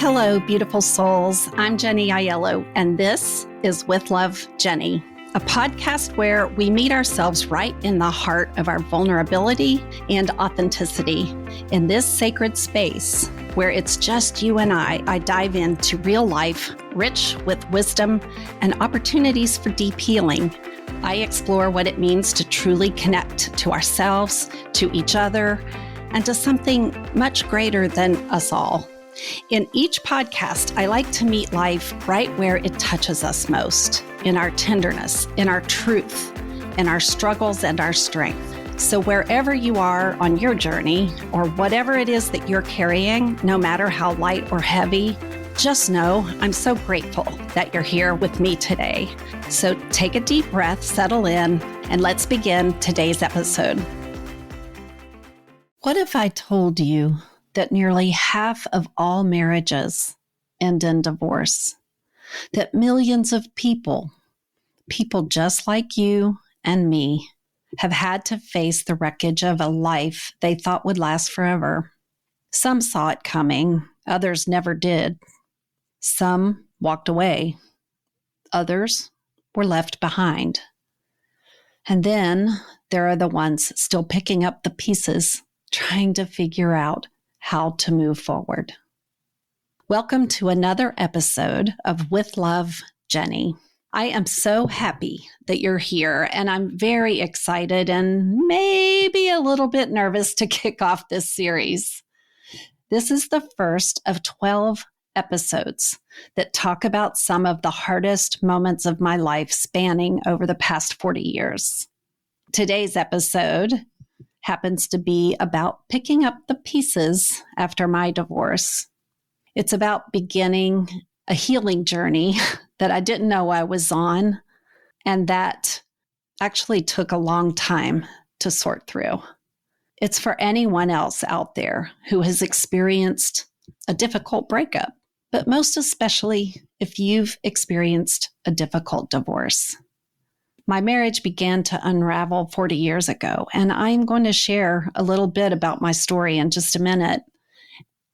Hello, beautiful souls. I'm Jenny Aiello, and this is With Love, Jenny, a podcast where we meet ourselves right in the heart of our vulnerability and authenticity. In this sacred space where it's just you and I dive into real life, rich with wisdom and opportunities for deep healing. I explore what it means to truly connect to ourselves, to each other, and to something much greater than us all. In each podcast, I like to meet life right where it touches us most, in our tenderness, in our truth, in our struggles and our strength. So wherever you are on your journey, or whatever it is that you're carrying, no matter how light or heavy, just know I'm so grateful that you're here with me today. So take a deep breath, settle in, and let's begin today's episode. What if I told you that nearly half of all marriages end in divorce? That millions of people just like you and me, have had to face the wreckage of a life they thought would last forever. Some saw it coming, others never did. Some walked away, others were left behind. And then there are the ones still picking up the pieces, trying to figure out how to move forward. Welcome to another episode of With Love, Jenny. I am so happy that you're here, and I'm very excited and maybe a little bit nervous to kick off this series. This is the first of 12 episodes that talk about some of the hardest moments of my life spanning over the past 40 years. Today's episode happens to be about picking up the pieces after my divorce. It's about beginning a healing journey that I didn't know I was on, and that actually took a long time to sort through. It's for anyone else out there who has experienced a difficult breakup, but most especially if you've experienced a difficult divorce. My marriage began to unravel 40 years ago, and I'm going to share a little bit about my story in just a minute,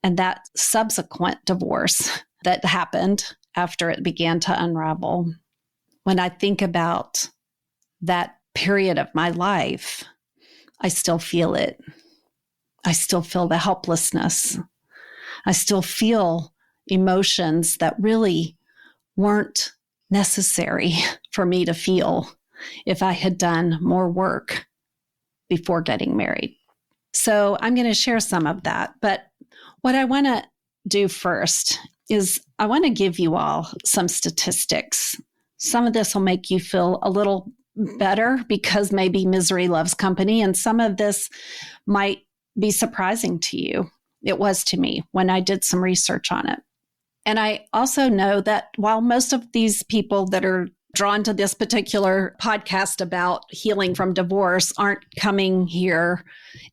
and that subsequent divorce that happened after it began to unravel. When I think about that period of my life, I still feel it. I still feel the helplessness. I still feel emotions that really weren't necessary for me to feel if I had done more work before getting married. So I'm going to share some of that. But what I want to do first is I want to give you all some statistics. Some of this will make you feel a little better because maybe misery loves company, and some of this might be surprising to you. It was to me when I did some research on it. And I also know that while most of these people that are drawn to this particular podcast about healing from divorce aren't coming here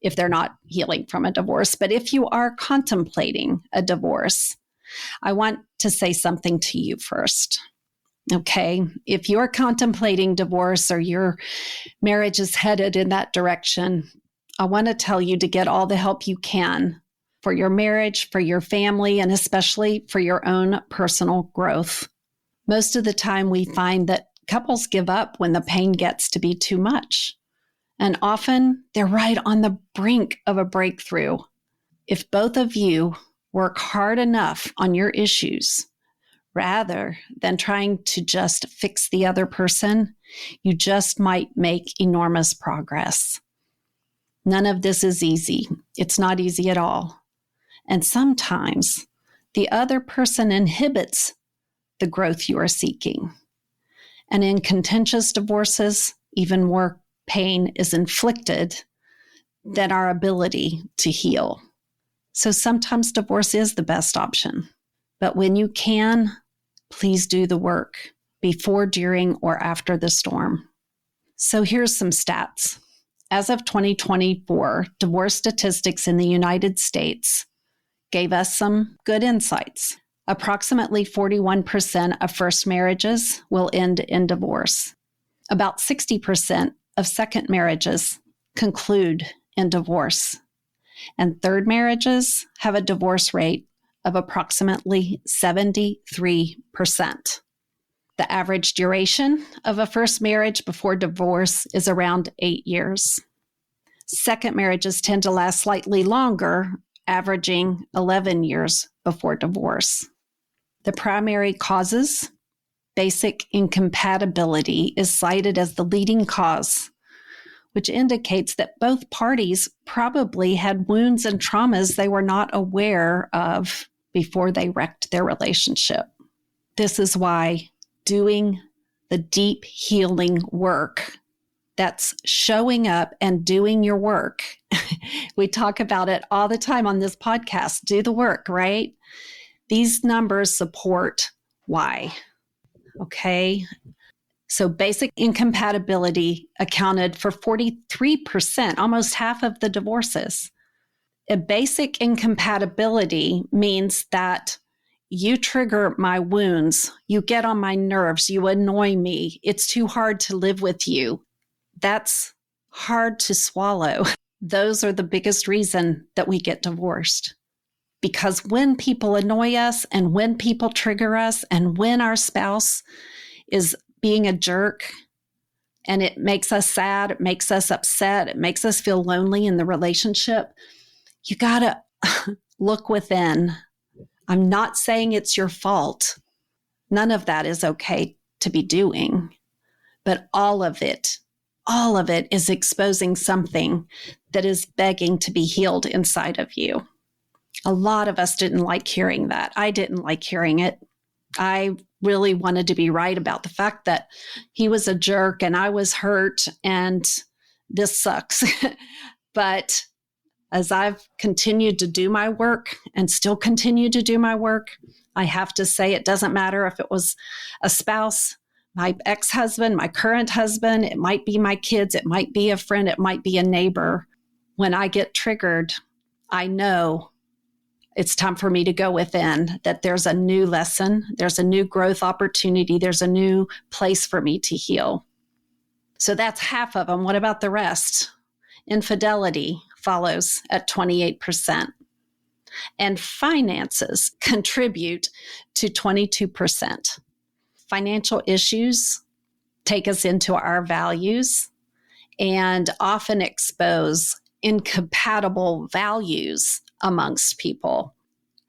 if they're not healing from a divorce, but if you are contemplating a divorce, I want to say something to you first. Okay, if you're contemplating divorce or your marriage is headed in that direction, I want to tell you to get all the help you can for your marriage, for your family, and especially for your own personal growth. Most of the time we find that couples give up when the pain gets to be too much. And often they're right on the brink of a breakthrough. If both of you work hard enough on your issues, rather than trying to just fix the other person, you just might make enormous progress. None of this is easy. It's not easy at all. And sometimes the other person inhibits the growth you are seeking. And in contentious divorces, even more pain is inflicted than our ability to heal. So sometimes divorce is the best option. But when you can, please do the work before, during, or after the storm. So here's some stats. As of 2024, divorce statistics in the United States gave us some good insights. Approximately 41% of first marriages will end in divorce. About 60% of second marriages conclude in divorce. And third marriages have a divorce rate of approximately 73%. The average duration of a first marriage before divorce is around 8 years. Second marriages tend to last slightly longer, averaging 11 years before divorce. The primary causes, basic incompatibility is cited as the leading cause, which indicates that both parties probably had wounds and traumas they were not aware of before they wrecked their relationship. This is why doing the deep healing work, that's showing up and doing your work. We talk about it all the time on this podcast. Do the work, right? These numbers support why. Okay. So basic incompatibility accounted for 43%, almost half of the divorces. A basic incompatibility means that you trigger my wounds, you get on my nerves, you annoy me, it's too hard to live with you. That's hard to swallow. Those are the biggest reason that we get divorced. Because when people annoy us and when people trigger us and when our spouse is being a jerk and it makes us sad, it makes us upset, it makes us feel lonely in the relationship, you got to look within. I'm not saying it's your fault. None of that is okay to be doing, but all of it is exposing something that is begging to be healed inside of you. A lot of us didn't like hearing that. I didn't like hearing it. I really wanted to be right about the fact that he was a jerk and I was hurt and this sucks. But as I've continued to do my work and still continue to do my work, I have to say it doesn't matter if it was a spouse, my ex-husband, my current husband, it might be my kids, it might be a friend, it might be a neighbor. When I get triggered, I know it's time for me to go within, that there's a new lesson, there's a new growth opportunity, there's a new place for me to heal. So that's half of them. What about the rest? Infidelity follows at 28%. And finances contribute to 22%. Financial issues take us into our values and often expose incompatible values amongst people.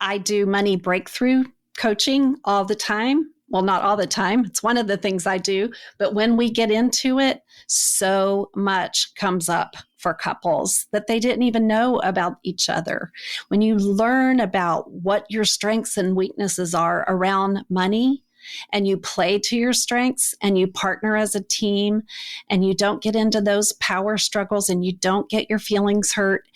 I do money breakthrough coaching all the time. Well, not all the time. It's one of the things I do. But when we get into it, so much comes up for couples that they didn't even know about each other. When you learn about what your strengths and weaknesses are around money, and you play to your strengths and you partner as a team and you don't get into those power struggles and you don't get your feelings hurt,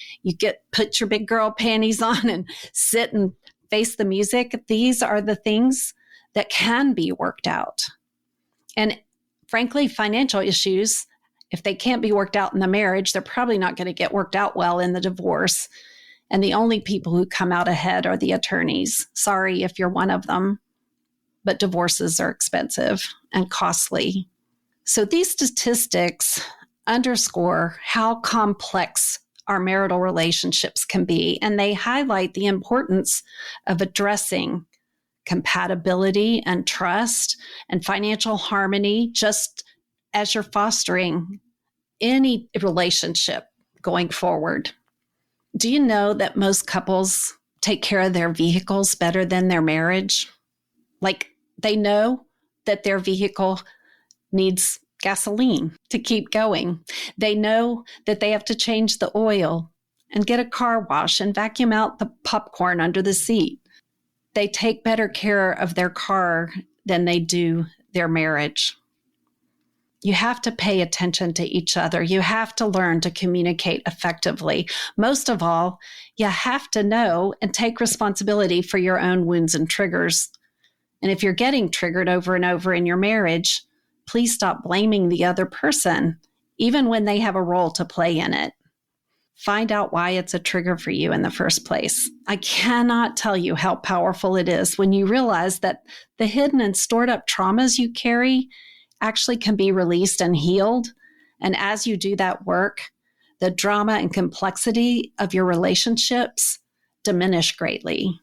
put your big girl panties on and sit and face the music. These are the things that can be worked out. And frankly, financial issues, if they can't be worked out in the marriage, they're probably not going to get worked out well in the divorce. And the only people who come out ahead are the attorneys. Sorry if you're one of them. But divorces are expensive and costly. So these statistics underscore how complex our marital relationships can be, and they highlight the importance of addressing compatibility and trust and financial harmony just as you're fostering any relationship going forward. Do you know that most couples take care of their vehicles better than their marriage? Like, they know that their vehicle needs gasoline to keep going. They know that they have to change the oil and get a car wash and vacuum out the popcorn under the seat. They take better care of their car than they do their marriage. You have to pay attention to each other. You have to learn to communicate effectively. Most of all, you have to know and take responsibility for your own wounds and triggers. And if you're getting triggered over and over in your marriage, please stop blaming the other person, even when they have a role to play in it. Find out why it's a trigger for you in the first place. I cannot tell you how powerful it is when you realize that the hidden and stored up traumas you carry actually can be released and healed. And as you do that work, the drama and complexity of your relationships diminish greatly.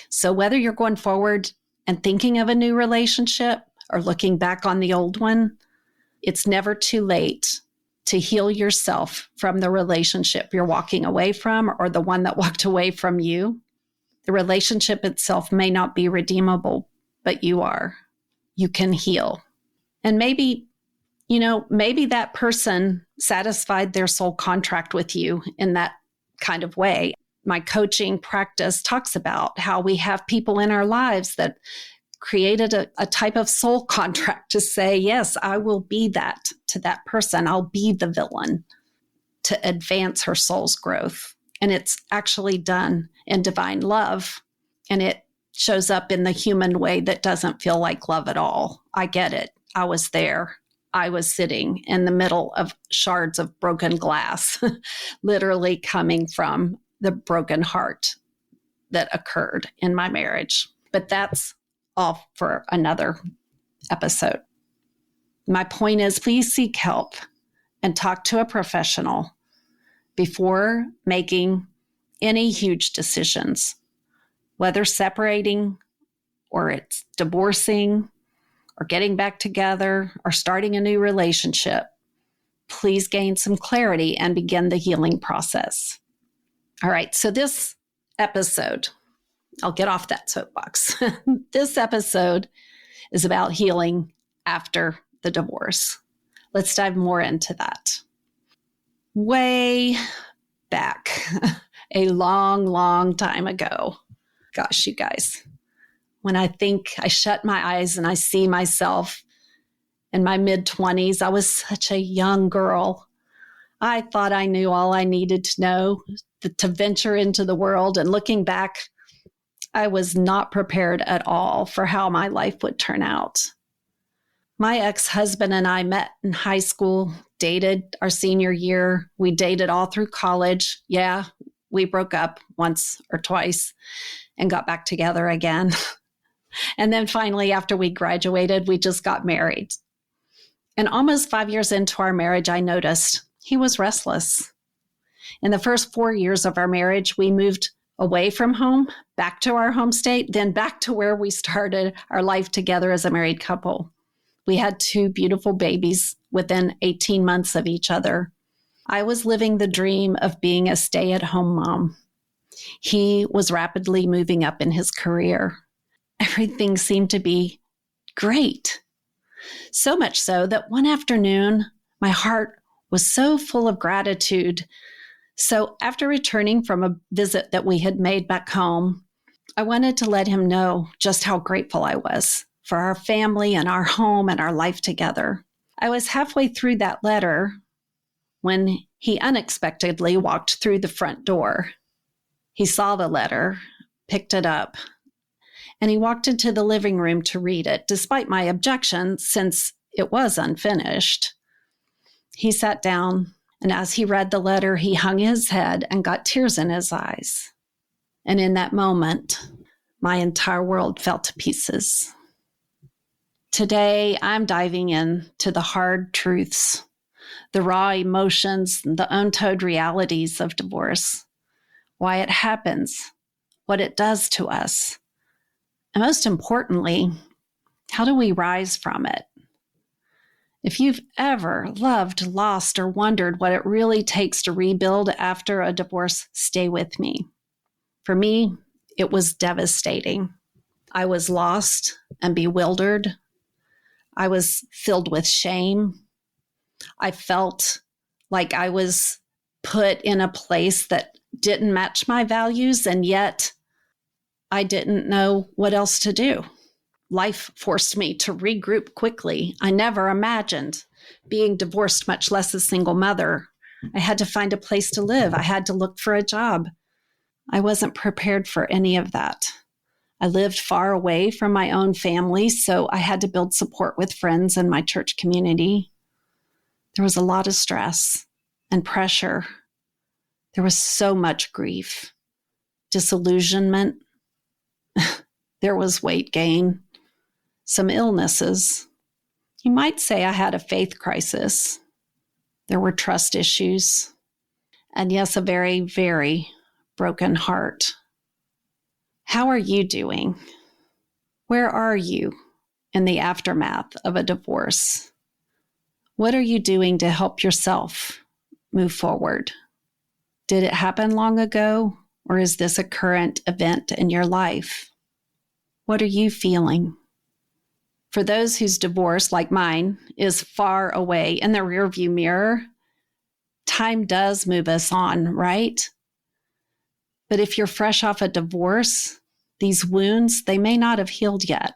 So whether you're going forward and thinking of a new relationship or looking back on the old one, it's never too late to heal yourself from the relationship you're walking away from or the one that walked away from you. The relationship itself may not be redeemable, but you are. You can heal. And maybe that person satisfied their soul contract with you in that kind of way. My coaching practice talks about how we have people in our lives that created a type of soul contract to say, yes, I will be that to that person. I'll be the villain to advance her soul's growth. And it's actually done in divine love. And it shows up in the human way that doesn't feel like love at all. I get it. I was there. I was sitting in the middle of shards of broken glass, literally coming from the broken heart that occurred in my marriage. But that's all for another episode. My point is, please seek help and talk to a professional before making any huge decisions, whether separating or it's divorcing or getting back together or starting a new relationship. Please gain some clarity and begin the healing process. All right, so this episode, I'll get off that soapbox. This episode is about healing after the divorce. Let's dive more into that. Way back, a long, long time ago. Gosh, you guys, when I think I shut my eyes and I see myself in my mid-20s, I was such a young girl. I thought I knew all I needed to know to venture into the world. And looking back, I was not prepared at all for how my life would turn out. My ex-husband and I met in high school, dated our senior year. We dated all through college. Yeah, we broke up once or twice and got back together again. And then finally, after we graduated, we just got married. And almost 5 years into our marriage, I noticed he was restless. In the first 4 years of our marriage, we moved away from home, back to our home state, then back to where we started our life together as a married couple. We had 2 beautiful babies within 18 months of each other. I was living the dream of being a stay-at-home mom. He was rapidly moving up in his career. Everything seemed to be great. So much so that one afternoon, my heart was so full of gratitude. So after returning from a visit that we had made back home, I wanted to let him know just how grateful I was for our family and our home and our life together. I was halfway through that letter when he unexpectedly walked through the front door. He saw the letter, picked it up, and he walked into the living room to read it, despite my objection, since it was unfinished. He sat down, and as he read the letter, he hung his head and got tears in his eyes. And in that moment, my entire world fell to pieces. Today, I'm diving into the hard truths, the raw emotions, the untold realities of divorce, why it happens, what it does to us, and most importantly, how do we rise from it? If you've ever loved, lost, or wondered what it really takes to rebuild after a divorce, stay with me. For me, it was devastating. I was lost and bewildered. I was filled with shame. I felt like I was put in a place that didn't match my values, and yet I didn't know what else to do. Life forced me to regroup quickly. I never imagined being divorced, much less a single mother. I had to find a place to live. I had to look for a job. I wasn't prepared for any of that. I lived far away from my own family, so I had to build support with friends in my church community. There was a lot of stress and pressure. There was so much grief, disillusionment. There was weight gain, some illnesses. You might say I had a faith crisis. There were trust issues. And yes, a very, very broken heart. How are you doing? Where are you in the aftermath of a divorce? What are you doing to help yourself move forward? Did it happen long ago, or is this a current event in your life? What are you feeling? For those whose divorce, like mine, is far away in the rearview mirror, time does move us on, right? But if you're fresh off a divorce, these wounds, they may not have healed yet.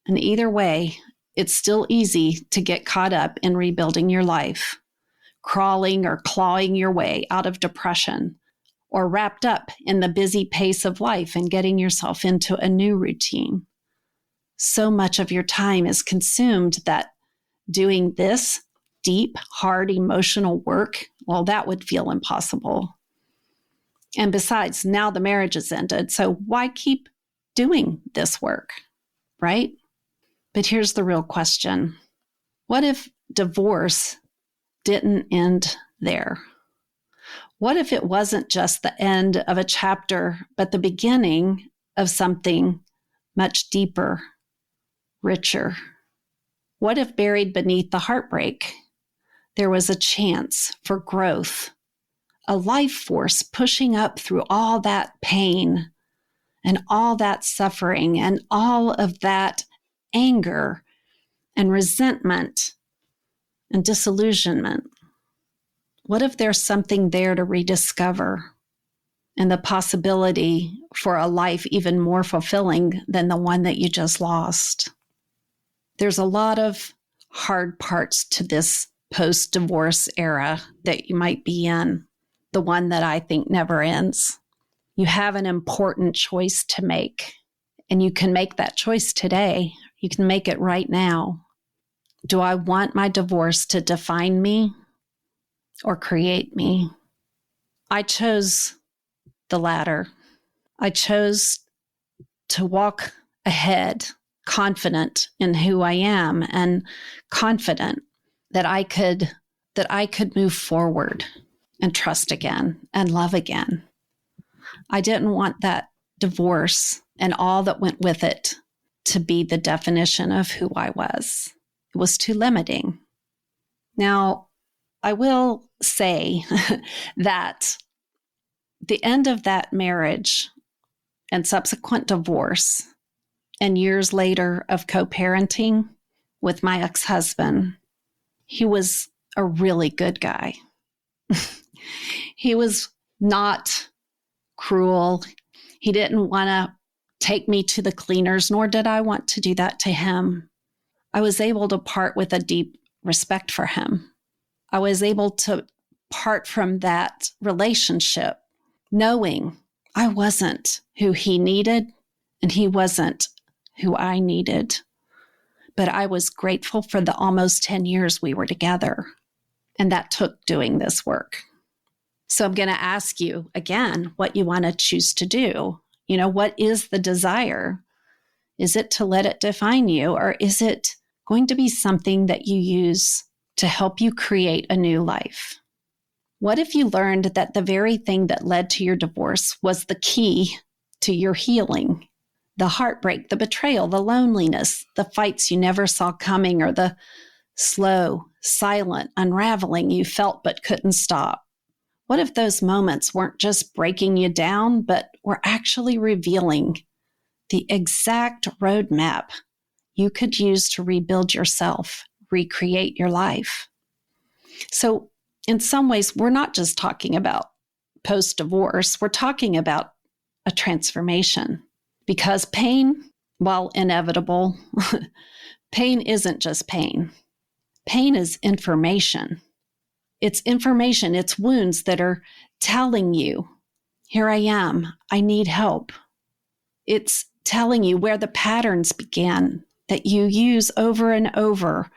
And either way, it's still easy to get caught up in rebuilding your life, crawling or clawing your way out of depression, or wrapped up in the busy pace of life and getting yourself into a new routine. So much of your time is consumed that doing this deep, hard, emotional work, well, that would feel impossible. And besides, now the marriage is ended, so why keep doing this work, right? But here's the real question. What if divorce didn't end there? What if it wasn't just the end of a chapter, but the beginning of something much deeper, richer? What if buried beneath the heartbreak, there was a chance for growth, a life force pushing up through all that pain and all that suffering and all of that anger and resentment and disillusionment? What if there's something there to rediscover and the possibility for a life even more fulfilling than the one that you just lost? There's a lot of hard parts to this post-divorce era that you might be in, the one that I think never ends. You have an important choice to make, and you can make that choice today. You can make it right now. Do I want my divorce to define me or create me? I chose the latter. I chose to walk ahead, confident in who I am and confident that I could move forward and trust again and love again. I didn't want that divorce and all that went with it to be the definition of who I was. It was too limiting. Now, I will say that the end of that marriage and subsequent divorce and years later of co-parenting with my ex-husband, he was a really good guy. He was not cruel. He didn't want to take me to the cleaners, nor did I want to do that to him. I was able to part with a deep respect for him. I was able to part from that relationship knowing I wasn't who he needed and he wasn't who I needed. But I was grateful for the almost 10 years we were together. And that took doing this work. So I'm going to ask you again what you want to choose to do. What is the desire? Is it to let it define you, or is it going to be something that you use to help you create a new life? What if you learned that the very thing that led to your divorce was the key to your healing? The heartbreak, the betrayal, the loneliness, the fights you never saw coming, or the slow, silent unraveling you felt but couldn't stop? What if those moments weren't just breaking you down, but were actually revealing the exact roadmap you could use to rebuild yourself, recreate your life? So in some ways, we're not just talking about post-divorce, we're talking about a transformation. Because pain, while inevitable, pain isn't just pain. Pain is information. It's information, it's wounds that are telling you, here I am, I need help. It's telling you where the patterns began that you use over and over,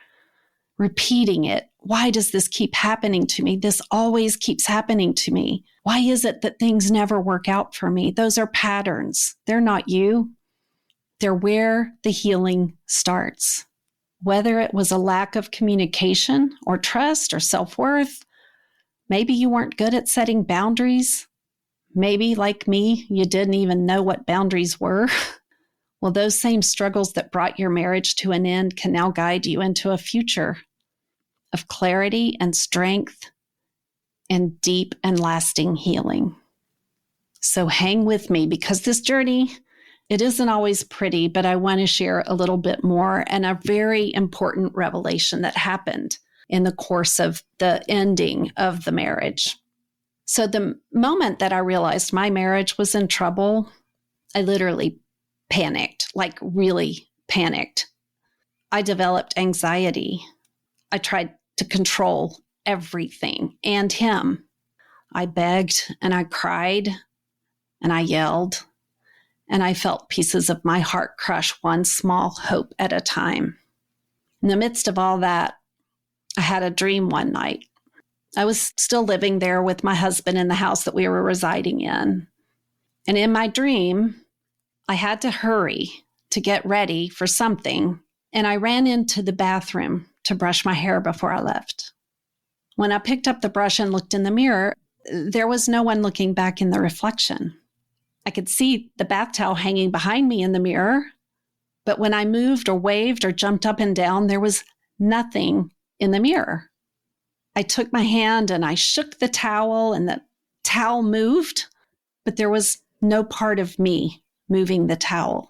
repeating it. Why does this keep happening to me? This always keeps happening to me. Why is it that things never work out for me? Those are patterns. They're not you. They're where the healing starts. Whether it was a lack of communication or trust or self-worth, maybe you weren't good at setting boundaries. Maybe, like me, you didn't even know what boundaries were. Well, those same struggles that brought your marriage to an end can now guide you into a future of clarity and strength and deep and lasting healing. So hang with me, because this journey, it isn't always pretty, but I want to share a little bit more and a very important revelation that happened in the course of the ending of the marriage. So the moment that I realized my marriage was in trouble, I literally panicked, like really panicked. I developed anxiety. I tried to control everything and him. I begged and I cried and I yelled, and I felt pieces of my heart crush one small hope at a time. In the midst of all that, I had a dream one night. I was still living there with my husband in the house that we were residing in. And in my dream, I had to hurry to get ready for something, and I ran into the bathroom to brush my hair before I left. When I picked up the brush and looked in the mirror, there was no one looking back in the reflection. I could see the bath towel hanging behind me in the mirror, but when I moved or waved or jumped up and down, there was nothing in the mirror. I took my hand and I shook the towel, and the towel moved, but there was no part of me moving the towel.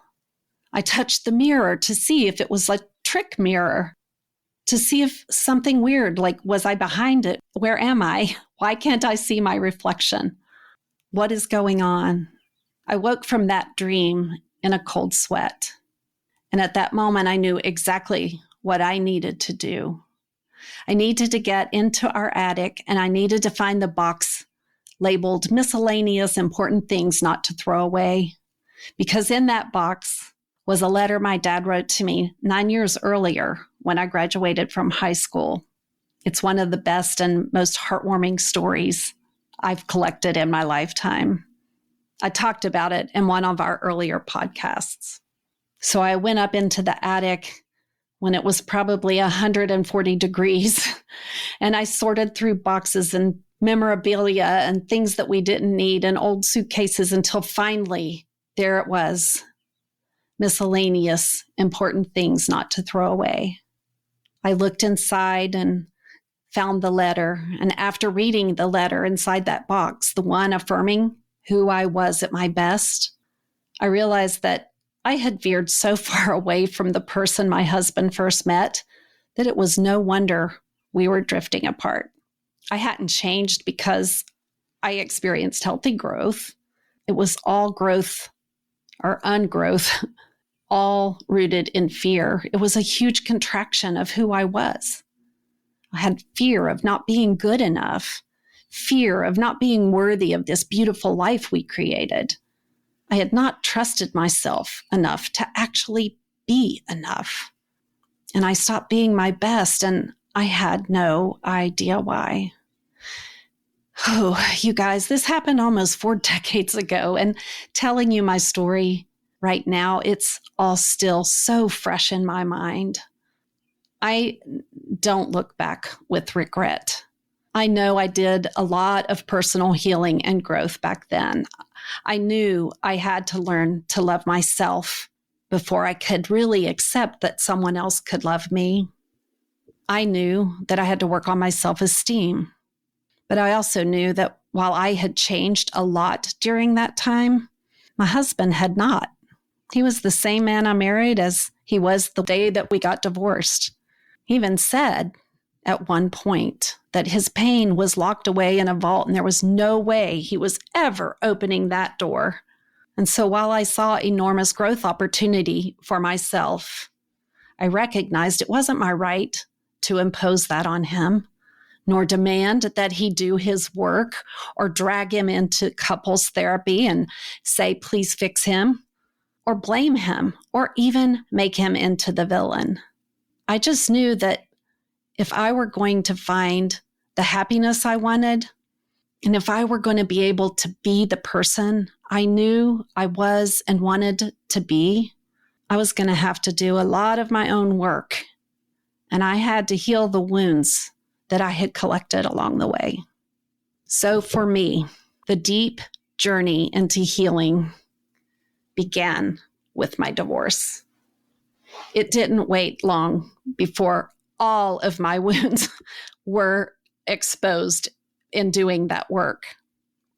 I touched the mirror to see if it was a trick mirror, to see if something weird, like, was I behind it? Where am I? Why can't I see my reflection? What is going on? I woke from that dream in a cold sweat. And at that moment, I knew exactly what I needed to do. I needed to get into our attic, and I needed to find the box labeled miscellaneous important things not to throw away. Because in that box was a letter my dad wrote to me 9 years earlier when I graduated from high school. It's one of the best and most heartwarming stories I've collected in my lifetime. I talked about it in one of our earlier podcasts. So I went up into the attic when it was probably 140 degrees, and I sorted through boxes and memorabilia and things that we didn't need and old suitcases until finally there it was, miscellaneous important things not to throw away. I looked inside and found the letter, and after reading the letter inside that box, the one affirming who I was at my best, I realized that I had veered so far away from the person my husband first met that it was no wonder we were drifting apart. I hadn't changed because I experienced healthy growth. It was all growth or ungrowth, all rooted in fear. It was a huge contraction of who I was. I had fear of not being good enough, fear of not being worthy of this beautiful life we created. I had not trusted myself enough to actually be enough. And I stopped being my best, and I had no idea why. Oh, you guys, this happened almost 4 decades ago, and telling you my story right now, it's all still so fresh in my mind. I don't look back with regret. I know I did a lot of personal healing and growth back then. I knew I had to learn to love myself before I could really accept that someone else could love me. I knew that I had to work on my self-esteem. But I also knew that while I had changed a lot during that time, my husband had not. He was the same man I married as he was the day that we got divorced. He even said at one point that his pain was locked away in a vault and there was no way he was ever opening that door. And so while I saw enormous growth opportunity for myself, I recognized it wasn't my right to impose that on him, nor demand that he do his work or drag him into couples therapy and say, please fix him, or blame him, or even make him into the villain. I just knew that if I were going to find the happiness I wanted, and if I were going to be able to be the person I knew I was and wanted to be, I was going to have to do a lot of my own work. And I had to heal the wounds that I had collected along the way. So for me, the deep journey into healing began with my divorce. It didn't wait long before all of my wounds were exposed in doing that work.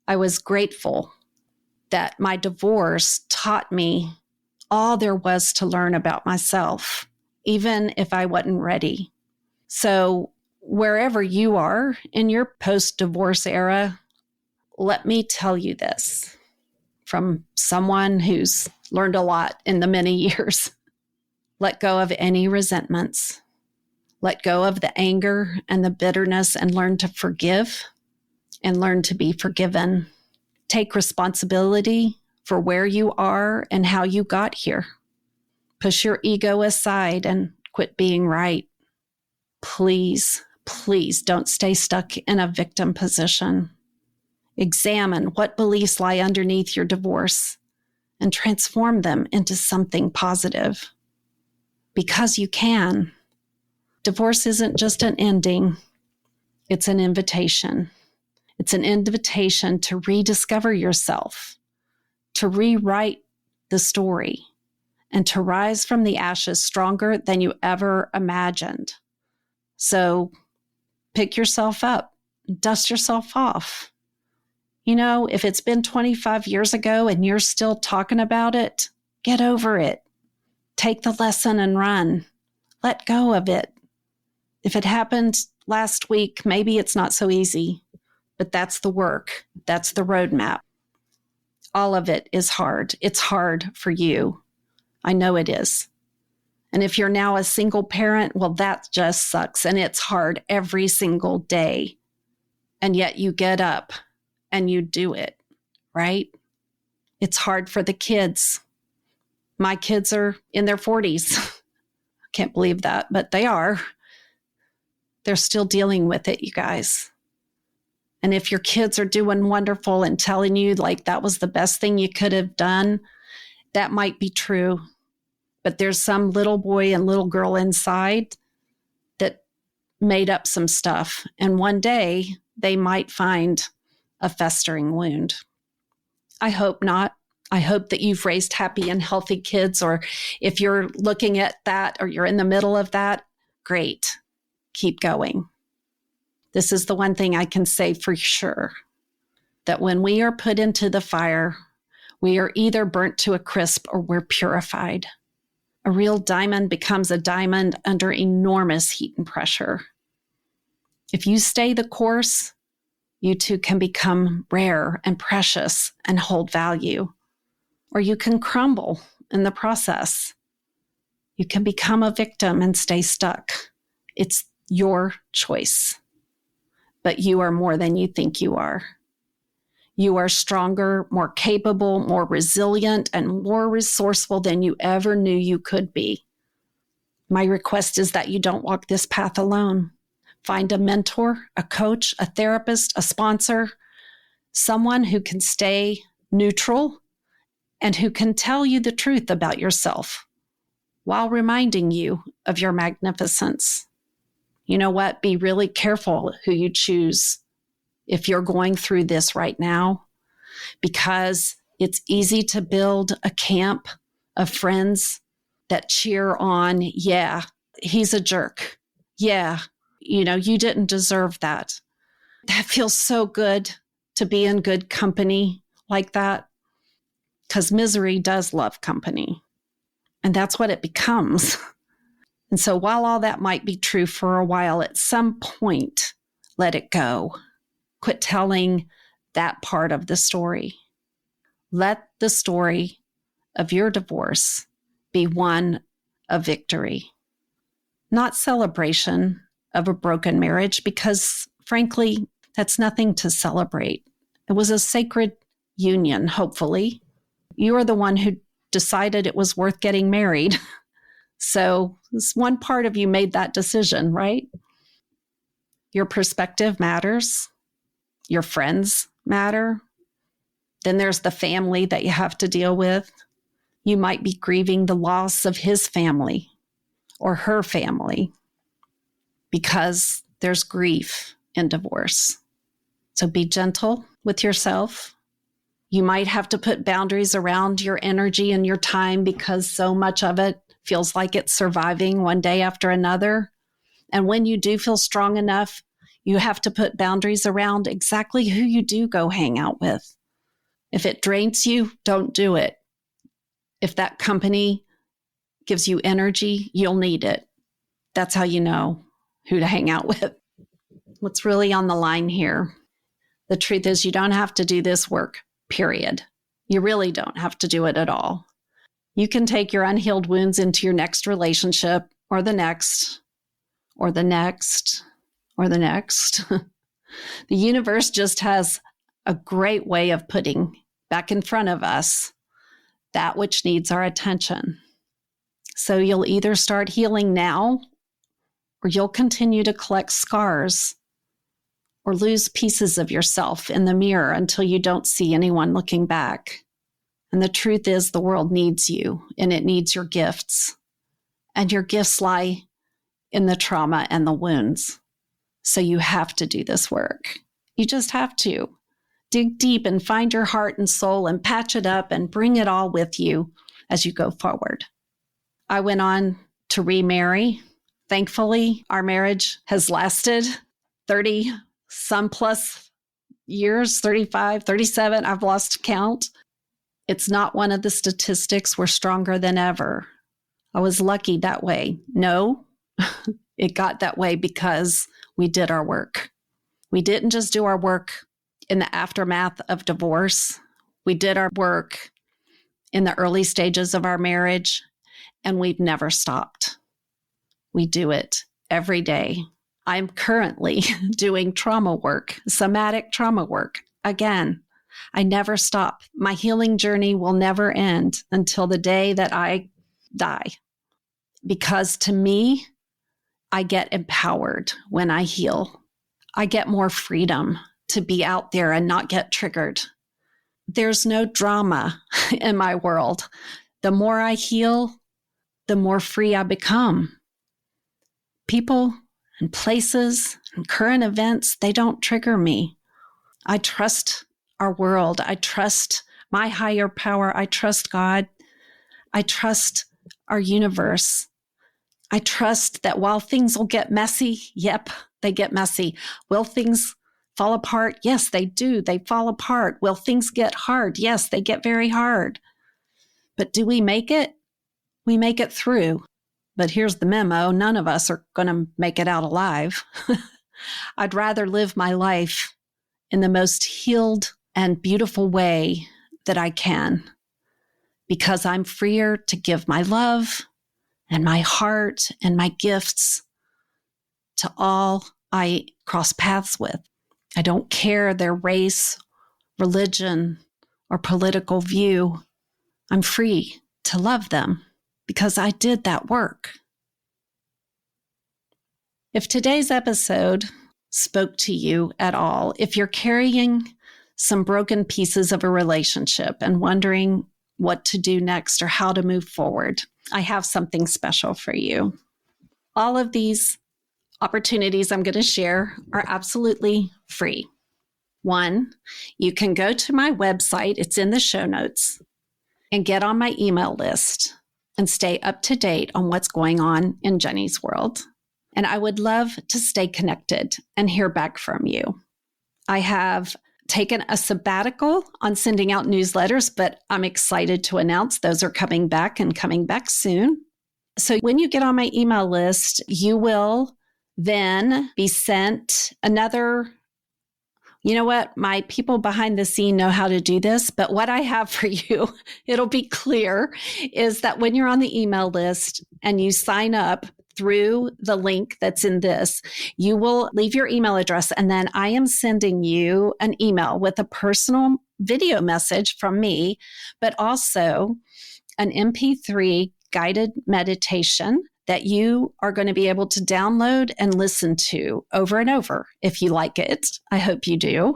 I was grateful that my divorce taught me all there was to learn about myself, even if I wasn't ready. So wherever you are in your post-divorce era, let me tell you this from someone who's learned a lot in the many years. Let go of any resentments. Let go of the anger and the bitterness and learn to forgive and learn to be forgiven. Take responsibility for where you are and how you got here. Push your ego aside and quit being right. Please, please don't stay stuck in a victim position. Examine what beliefs lie underneath your divorce and transform them into something positive. Because you can. Divorce isn't just an ending, it's an invitation. It's an invitation to rediscover yourself, to rewrite the story, and to rise from the ashes stronger than you ever imagined. So pick yourself up, dust yourself off. You know, if it's been 25 years ago and you're still talking about it, get over it. Take the lesson and run. Let go of it. If it happened last week, maybe it's not so easy, but that's the work. That's the roadmap. All of it is hard. It's hard for you. I know it is. And if you're now a single parent, well, that just sucks. And it's hard every single day. And yet you get up and you do it, right? It's hard for the kids. My kids are in their 40s. I can't believe that, but they are. They're still dealing with it, you guys. And if your kids are doing wonderful and telling you like that was the best thing you could have done, that might be true. But there's some little boy and little girl inside that made up some stuff. And one day they might find a festering wound. I hope not. I hope that you've raised happy and healthy kids, or if you're looking at that or you're in the middle of that, great. Keep going. This is the one thing I can say for sure, that when we are put into the fire, we are either burnt to a crisp or we're purified. A real diamond becomes a diamond under enormous heat and pressure. If you stay the course, you too can become rare and precious and hold value. Or you can crumble in the process. You can become a victim and stay stuck. It's your choice. But you are more than you think you are. You are stronger, more capable, more resilient, and more resourceful than you ever knew you could be. My request is that you don't walk this path alone. Find a mentor, a coach, a therapist, a sponsor, someone who can stay neutral and who can tell you the truth about yourself while reminding you of your magnificence. You know what? Be really careful who you choose if you're going through this right now, because it's easy to build a camp of friends that cheer on, yeah, he's a jerk. Yeah, you didn't deserve that. That feels so good to be in good company like that, because misery does love company. And that's what it becomes. And so while all that might be true for a while, at some point, let it go. Quit telling that part of the story. Let the story of your divorce be one of victory, not celebration of a broken marriage, because frankly, that's nothing to celebrate. It was a sacred union, hopefully. You are the one who decided it was worth getting married. So this one part of you made that decision, right? Your perspective matters. Your friends matter. Then there's the family that you have to deal with. You might be grieving the loss of his family or her family, because there's grief in divorce. So be gentle with yourself. You might have to put boundaries around your energy and your time because so much of it feels like it's surviving one day after another. And when you do feel strong enough, you have to put boundaries around exactly who you do go hang out with. If it drains you, don't do it. If that company gives you energy, you'll need it. That's how you know who to hang out with. What's really on the line here? The truth is, you don't have to do this work, period. You really don't have to do it at all. You can take your unhealed wounds into your next relationship or the next, or the next, or the next. The universe just has a great way of putting back in front of us that which needs our attention. So you'll either start healing now, or you'll continue to collect scars or lose pieces of yourself in the mirror until you don't see anyone looking back. And the truth is, the world needs you, and it needs your gifts. And your gifts lie in the trauma and the wounds. So you have to do this work. You just have to. Dig deep and find your heart and soul and patch it up and bring it all with you as you go forward. I went on to remarry. Thankfully, our marriage has lasted 30 some plus years, 35, 37. I've lost count. It's not one of the statistics. We're stronger than ever. I was lucky that way. No, it got that way because we did our work. We didn't just do our work in the aftermath of divorce. We did our work in the early stages of our marriage, and we've never stopped. We do it every day. I'm currently doing trauma work, somatic trauma work. Again, I never stop. My healing journey will never end until the day that I die. Because to me, I get empowered when I heal. I get more freedom to be out there and not get triggered. There's no drama in my world. The more I heal, the more free I become. People and places and current events, they don't trigger me. I trust our world. I trust my higher power. I trust God. I trust our universe. I trust that while things will get messy, yep, they get messy. Will things fall apart? Yes, they do. They fall apart. Will things get hard? Yes, they get very hard. But do we make it? We make it through. But here's the memo. None of us are going to make it out alive. I'd rather live my life in the most healed and beautiful way that I can, because I'm freer to give my love and my heart and my gifts to all I cross paths with. I don't care their race, religion, or political view. I'm free to love them because I did that work. If today's episode spoke to you at all, if you're carrying some broken pieces of a relationship and wondering what to do next or how to move forward, I have something special for you. All of these opportunities I'm going to share are absolutely free. One, you can go to my website, it's in the show notes, and get on my email list and stay up to date on what's going on in Jenny's world. And I would love to stay connected and hear back from you. I have taken a sabbatical on sending out newsletters, but I'm excited to announce those are coming back and coming back soon. So when you get on my email list, you will then be sent another. You know what? My people behind the scene know how to do this, but what I have for you, it'll be clear, is that when you're on the email list and you sign up through the link that's in this, you will leave your email address, and then I am sending you an email with a personal video message from me, but also an MP3 guided meditation that you are going to be able to download and listen to over and over if you like it. I hope you do.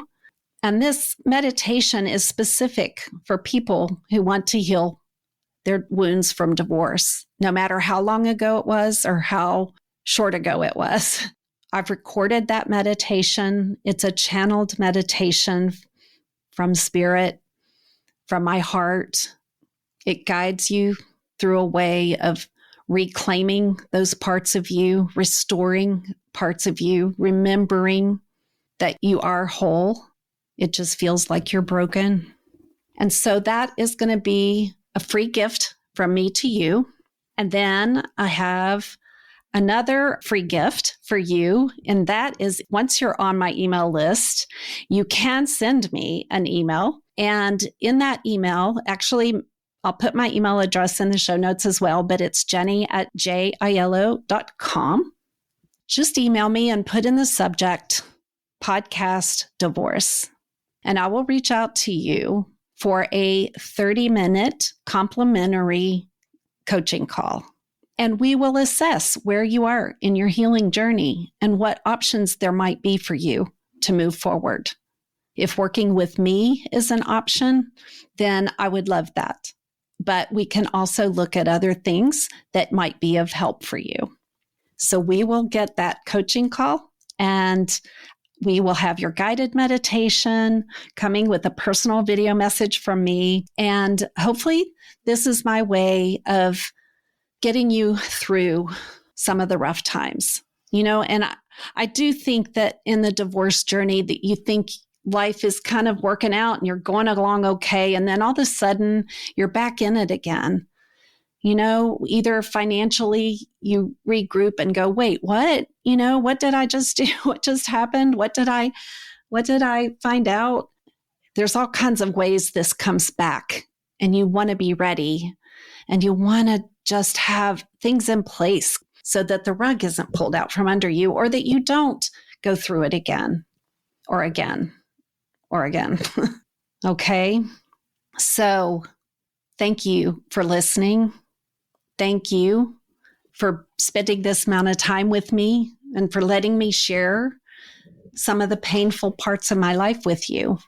And this meditation is specific for people who want to heal their wounds from divorce, no matter how long ago it was or how short ago it was. I've recorded that meditation. It's a channeled meditation from Spirit. from my heart. It guides you through a way of reclaiming those parts of you, restoring parts of you, remembering that you are whole. It just feels like you're broken. And so that is going to be a free gift from me to you. And then I have another free gift for you. And that is, once you're on my email list, you can send me an email. And in that email, actually, I'll put my email address in the show notes as well, but it's jenny@jilo.com. Just email me and put in the subject, podcast divorce. And I will reach out to you for a 30-minute complimentary coaching call. And we will assess where you are in your healing journey and what options there might be for you to move forward. If working with me is an option, then I would love that. But we can also look at other things that might be of help for you. So we will get that coaching call, and we will have your guided meditation coming with a personal video message from me. And hopefully this is my way of getting you through some of the rough times, and I do think that in the divorce journey that you think life is kind of working out and you're going along okay. And then all of a sudden you're back in it again. Either financially you regroup and go, wait, what? What did I just do? What just happened? What did I find out? There's all kinds of ways this comes back, and you want to be ready, and you want to just have things in place so that the rug isn't pulled out from under you, or that you don't go through it again or again or again. Okay. So thank you for listening. Thank you for spending this amount of time with me and for letting me share some of the painful parts of my life with you.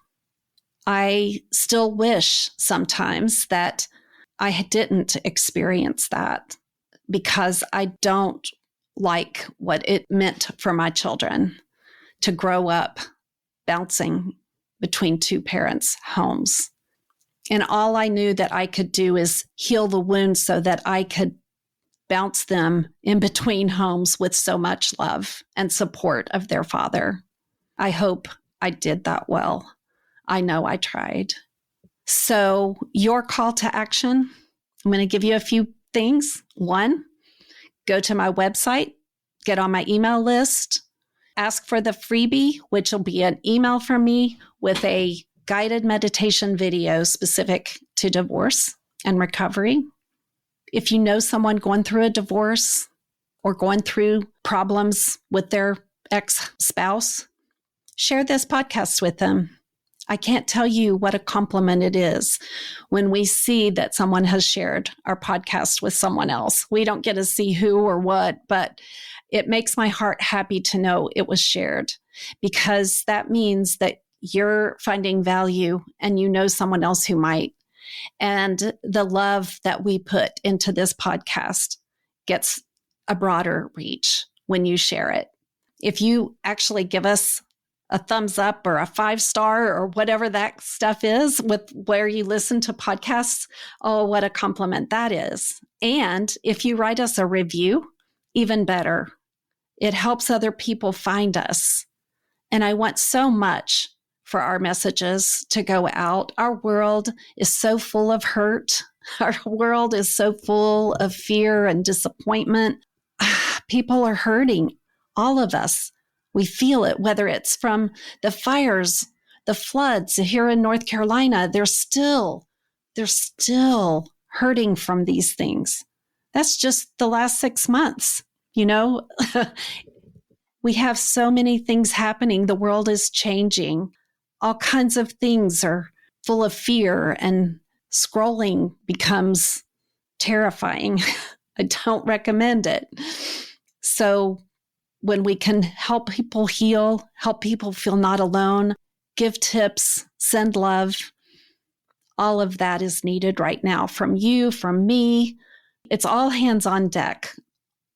I still wish sometimes that I didn't experience that, because I don't like what it meant for my children to grow up bouncing between two parents' homes. And all I knew that I could do is heal the wounds so that I could bounce them in between homes with so much love and support of their father. I hope I did that well. I know I tried. So your call to action, I'm going to give you a few things. 1, go to my website, get on my email list, ask for the freebie, which will be an email from me with a guided meditation video specific to divorce and recovery. If you know someone going through a divorce or going through problems with their ex-spouse, share this podcast with them. I can't tell you what a compliment it is when we see that someone has shared our podcast with someone else. We don't get to see who or what, but it makes my heart happy to know it was shared, because that means that you're finding value and you know someone else who might. And the love that we put into this podcast gets a broader reach when you share it. If you actually give us a thumbs up or a 5-star or whatever that stuff is with where you listen to podcasts, oh, what a compliment that is. And if you write us a review, even better. It helps other people find us. And I want so much for our messages to go out. Our world is so full of hurt. Our world is so full of fear and disappointment. People are hurting, all of us. We feel it, whether it's from the fires, the floods here in North Carolina. They're still hurting from these things. That's just the last 6 months. We have so many things happening. The world is changing. All kinds of things are full of fear, and scrolling becomes terrifying. I don't recommend it. So when we can help people heal, help people feel not alone, give tips, send love, all of that is needed right now from you, from me. It's all hands on deck,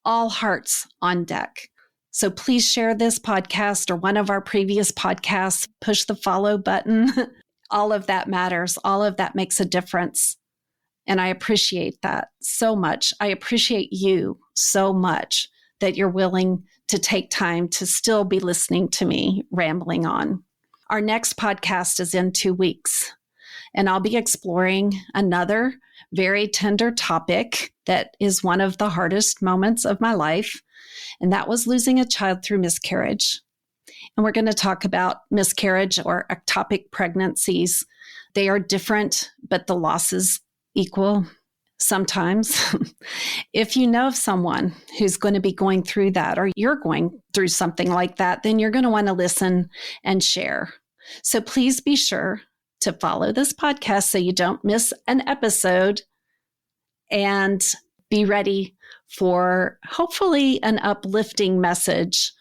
all hearts on deck. So please share this podcast or one of our previous podcasts, push the follow button all of that matters. All of that makes a difference. And I appreciate that so much. I appreciate you so much that you're willing to take time to still be listening to me rambling on. Our next podcast is in 2 weeks, and I'll be exploring another very tender topic that is one of the hardest moments of my life, and that was losing a child through miscarriage. And we're going to talk about miscarriage or ectopic pregnancies. They are different, but the losses equal sometimes. If you know of someone who's going to be going through that, or you're going through something like that, then you're going to want to listen and share. So please be sure to follow this podcast so you don't miss an episode, and be ready for hopefully an uplifting message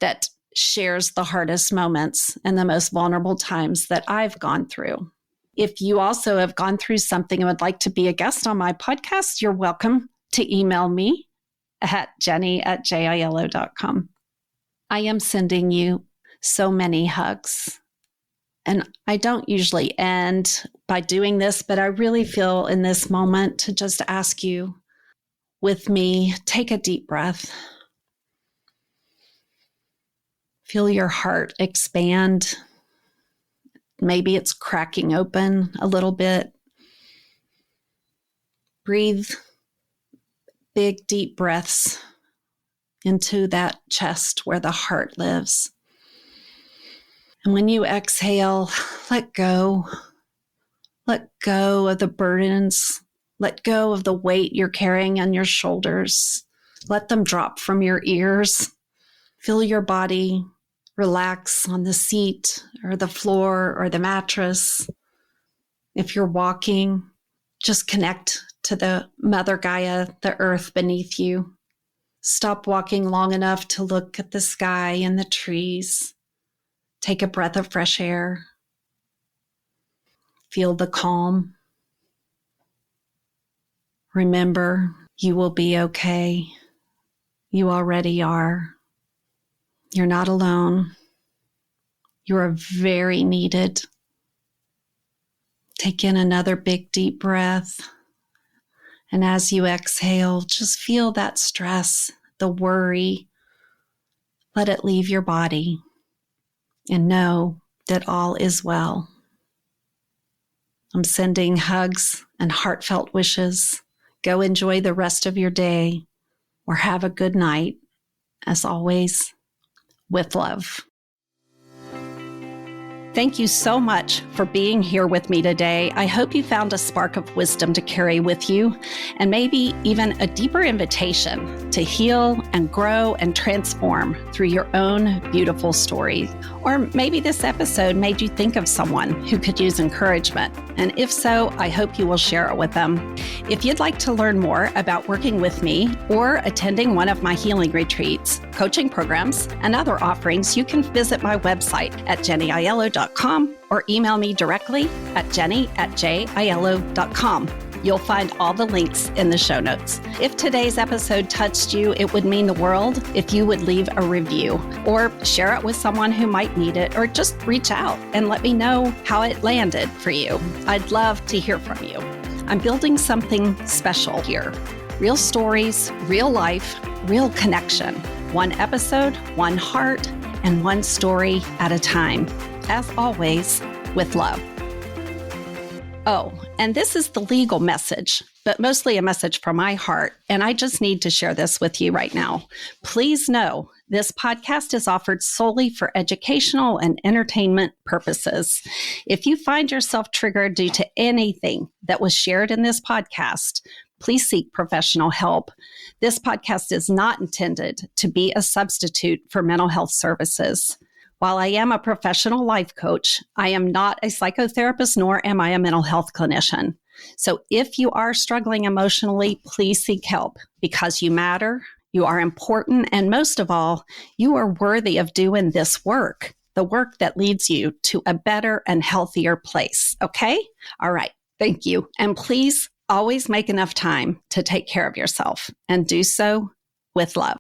that shares the hardest moments and the most vulnerable times that I've gone through. If you also have gone through something and would like to be a guest on my podcast, you're welcome to email me at jenny@jilo.com. I am sending you so many hugs. And I don't usually end by doing this, but I really feel in this moment to just ask you with me, take a deep breath. Feel your heart expand. Maybe it's cracking open a little bit. Breathe big, deep breaths into that chest where the heart lives. And when you exhale, let go. Let go of the burdens. Let go of the weight you're carrying on your shoulders. Let them drop from your ears. Feel your body relax on the seat or the floor or the mattress. If you're walking, just connect to the Mother Gaia, the earth beneath you. Stop walking long enough to look at the sky and the trees. Take a breath of fresh air. Feel the calm. Remember, you will be okay. You already are. You're not alone. You are very needed. Take in another big, deep breath. And as you exhale, just feel that stress, the worry. Let it leave your body. And know that all is well. I'm sending hugs and heartfelt wishes. Go enjoy the rest of your day, or have a good night. As always, with love. Thank you so much for being here with me today. I hope you found a spark of wisdom to carry with you, and maybe even a deeper invitation to heal and grow and transform through your own beautiful story. Or maybe this episode made you think of someone who could use encouragement. And if so, I hope you will share it with them. If you'd like to learn more about working with me or attending one of my healing retreats, coaching programs, and other offerings, you can visit my website at jennyaiello.com or email me directly at jenny@jaiello.com. You'll find all the links in the show notes. If today's episode touched you, it would mean the world if you would leave a review or share it with someone who might need it, or just reach out and let me know how it landed for you. I'd love to hear from you. I'm building something special here. Real stories, real life, real connection. One episode, one heart, and one story at a time. As always, with love. Oh, and this is the legal message, but mostly a message from my heart, and I just need to share this with you right now. Please know this podcast is offered solely for educational and entertainment purposes. If you find yourself triggered due to anything that was shared in this podcast, please seek professional help. This podcast is not intended to be a substitute for mental health services. While I am a professional life coach, I am not a psychotherapist, nor am I a mental health clinician. So if you are struggling emotionally, please seek help, because you matter, you are important, and most of all, you are worthy of doing this work, the work that leads you to a better and healthier place. Okay? All right. Thank you. And please always make enough time to take care of yourself, and do so with love.